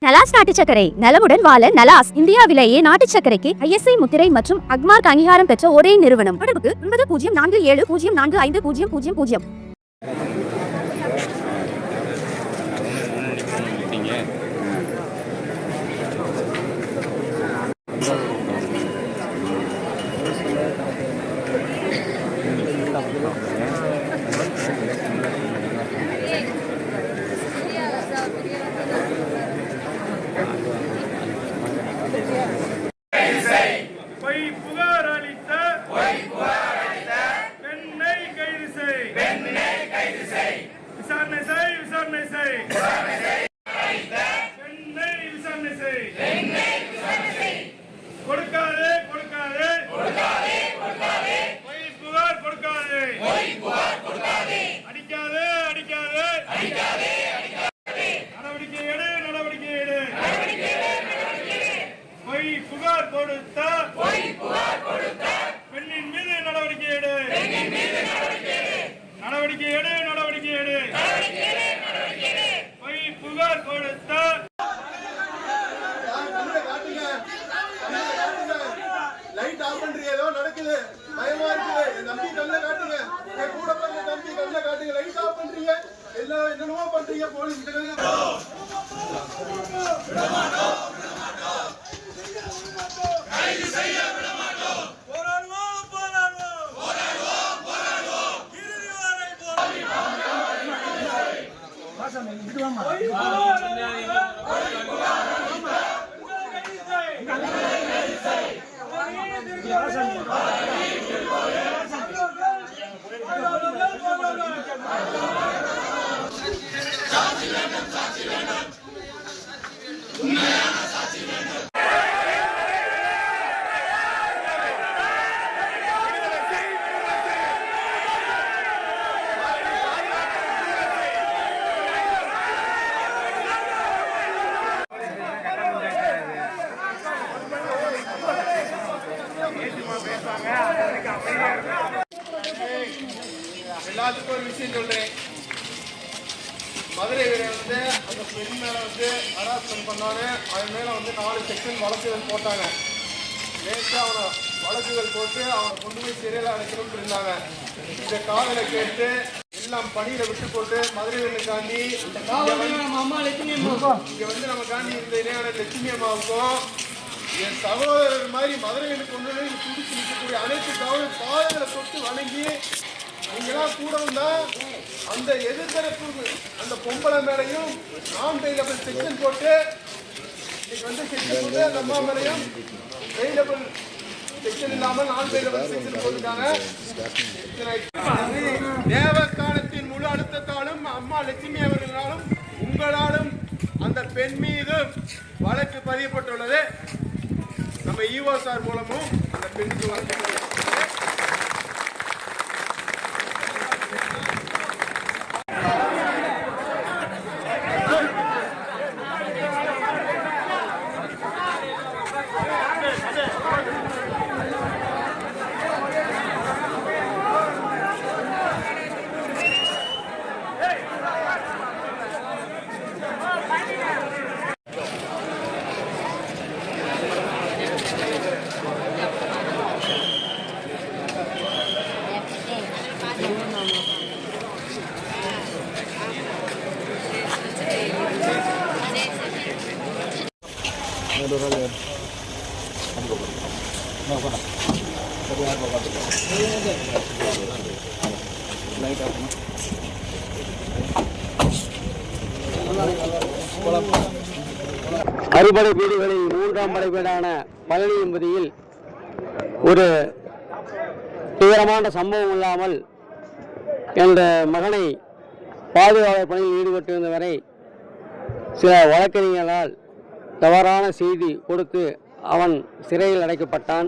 நலாஸ் நாட்டு சர்க்கரை நலமுடன் வாழ நலாஸ் இந்தியாவிலேயே நாட்டு சர்க்கரைக்கு ISI முத்திரை மற்றும் அக்மார்க் அங்கீகாரம் பெற்ற ஒரே நிறுவனம். தொடர்புக்கு 9047045000. எல்லாத்துக்கும் ஒரு விஷயம் சொல்றேன். மதுரை வீரர் வந்து அந்த பெண் மேல வந்து ஹராஸ்மெண்ட் பண்ணாரு. அது மேல வந்து 4 செக்ஷன் வழக்குகள் போட்டாங்க. நேற்று அவனை வழக்குகள் போட்டு அவனை கொண்டு போய் சிறையில் அடைக்கணும்னு இருந்தாங்க. இந்த காதலை கேட்டு எல்லாம் பணியில விட்டு போட்டு மதுரை வீரனுக்காண்டி இங்க வந்து நம்ம காண்டி இந்த இணையான லட்சுமி அம்மாவுக்கும் என் சகோதரர் மாதிரி மதுரையில் கொண்டு போய் துடிச்சு நிற்கக்கூடிய அனைத்து பாதங்களை தொட்டு வணங்கி நீங்களாம் கூட வந்தா அந்த எதிர்த்தரப்பு அந்த பொம்பளை மேலையும் நான் பெயிலபிள் செக்ஷன் போட்டு இன்னைக்கு வந்து செக்ஷன் போட்டு அந்த அம்மா மேலையும் பெயிலபிள் செக்ஷன் இல்லாமல் நான் பெயிலபிள் செக்ஷன் போட்டுட்டாங்க. தேவஸ்தானத்தின் முழு அழுத்தத்தாலும் அம்மா லட்சுமி அவர்களாலும் உங்களாலும் அந்த பெண் மீது வழக்கு பதியப்பட்டுள்ளது. நம்ம ஈவோ சார் மூலமும் அந்த பெண்ணுக்கு வழக்கு அறுபடை வீடுகளில் 3ஆம் படைவீடான பழனி என்பதில் ஒரு தீவிரமான சம்பவம் இல்லாமல் என்ற மகனை பாதுகாவலர் பணியில் ஈடுபட்டிருந்த வரை சில வழக்கறிஞர்களால் தவறான செய்தி கொடுத்து அவன் சிறையில் அடைக்கப்பட்டான்.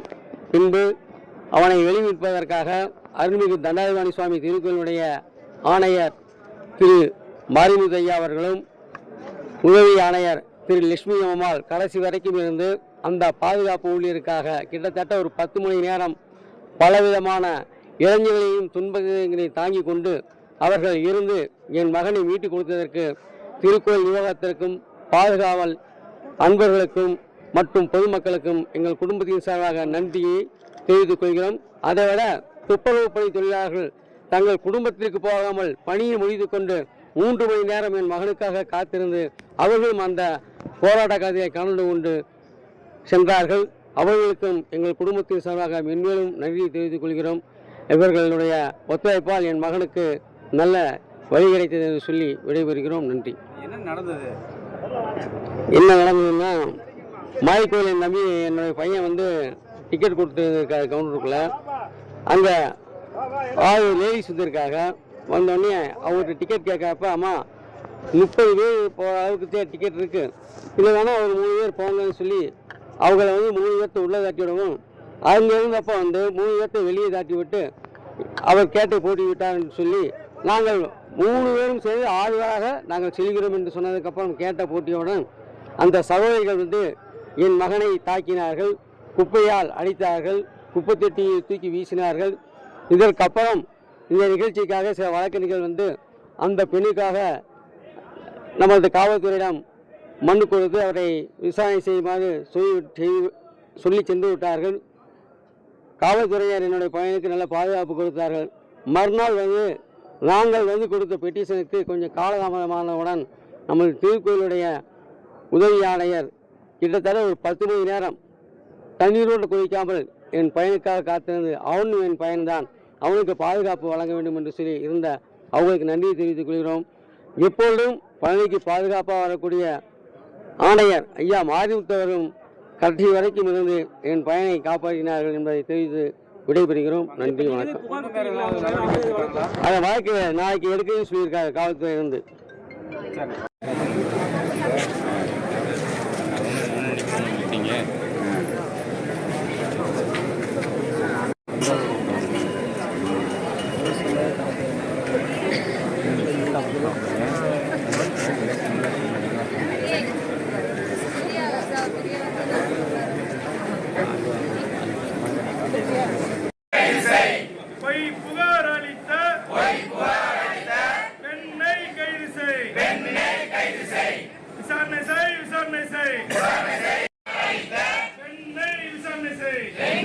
பின்பு அவனை வெளிவிற்பதற்காக அருள்மிகு தண்டாயுதபாணி சுவாமி திருக்கோயிலுடைய ஆணையர் திரு மாரிமுத்தையா அவர்களும் உதவி ஆணையர் திரு லட்சுமி அம்மாள் கடைசி வரைக்கும் இருந்து அந்த பாதுகாப்பு ஊழியருக்காக கிட்டத்தட்ட ஒரு 10 மணி நேரம் பலவிதமான இளைஞர்களையும் துன்பங்களையும் தாங்கி கொண்டு அவர்கள் இருந்து என் மகனை மீட்டு கொடுத்ததற்கு திருக்கோயில் நிர்வாகத்திற்கும் பாதுகாவல் அன்பர்களுக்கும் மற்றும் பொதுமக்களுக்கும் எங்கள் குடும்பத்தின் சார்பாக நன்றியை தெரிவித்துக் கொள்கிறோம். அதைவிட துப்புரவு பணி தொழிலாளர்கள் தங்கள் குடும்பத்திற்கு போகாமல் பணியை முடித்து கொண்டு 3 மணி நேரம் என் மகனுக்காக காத்திருந்து அவர்களும் அந்த போராட்ட கதையை கலந்து கொண்டு சென்றார்கள். அவர்களுக்கும் எங்கள் குடும்பத்தின் சார்பாக மென்மேலும் நன்றியை தெரிவித்துக் கொள்கிறோம். இவர்களுடைய ஒத்துழைப்பால் என் மகனுக்கு நல்ல வழி கிடைத்தது என்று சொல்லி விடைபெறுகிறோம். நன்றி. என்ன நடந்தது? என்ன நடந்ததுன்னா, மாய்கோயிலை நம்பி என்னுடைய பையன் டிக்கெட் கொடுத்துருக்காரு கவுண்டருக்குள்ள. அங்கே 6 லேடிஸ் வந்திருக்காங்க. வந்தோடனே அவர்கிட்ட டிக்கெட் கேட்கறப்ப, அம்மா 30 பேர் போகிற அளவுக்கு டிக்கெட் இருக்குது, இதில் வேணால் ஒரு 3 பேர் போங்கன்னு சொல்லி அவங்கள 3 பேர்த்தை உள்ளே தாட்டி விடவும், அங்கே இருந்தப்போ 3 பேர்த்தை வெளியே தாட்டி விட்டு அவர் கேட்டை போட்டி விட்டார்னு சொல்லி நாங்கள் 3 பேரும் சேர்ந்து 6 பேராக நாங்கள் செல்கிறோம் என்று சொன்னதுக்கப்புறம் கேட்ட போட்டியுடன் அந்த சகோதரிகள் என் மகனை தாக்கினார்கள், குப்பையால் அடித்தார்கள், குப்பை தொட்டியை தூக்கி வீசினார்கள். இதற்கப்புறம் இந்த நிகழ்ச்சிக்காக சில வழக்கறிஞர்கள் அந்த பெண்ணுக்காக நமது காவல்துறையிடம் மனு கொடுத்து அவரை விசாரணை செய்யுமாறு சொல்லி சென்று விட்டார்கள். காவல்துறையினர் என்னுடைய பையனுக்கு நல்ல பாதுகாப்பு கொடுத்தார்கள். மறுநாள் நாங்கள் கொடுத்த பெட்டிஷனுக்கு கொஞ்சம் காலதாமதமானவுடன் நமது திருக்கோயிலுடைய உதவி ஆணையர் கிட்டத்தட்ட ஒரு 10 மணி நேரம் தண்ணீரோடு குளிக்காமல் என் பையனுக்காக காத்திருந்து அவனும் என் பையன்தான், அவனுக்கு பாதுகாப்பு வழங்க வேண்டும் என்று சொல்லி இருந்த அவங்களுக்கு நன்றியை தெரிவித்துக் கொள்கிறோம். எப்பொழுதும் பழனிக்கு பாதுகாப்பாக வரக்கூடிய ஆணையர் ஐயா மாரிமுத்தவரும் கடைசி வரைக்கும் இருந்து என் பையனை காப்பாற்றினார்கள் என்பதை தெரிவித்து விடைபெறுகிறோம். நன்றி, வணக்கம். அதை வழக்கு நாளைக்கு எடுக்கணும்னு சொல்லியிருக்காங்க காவல்துறை இருந்து. விசாரணை செய்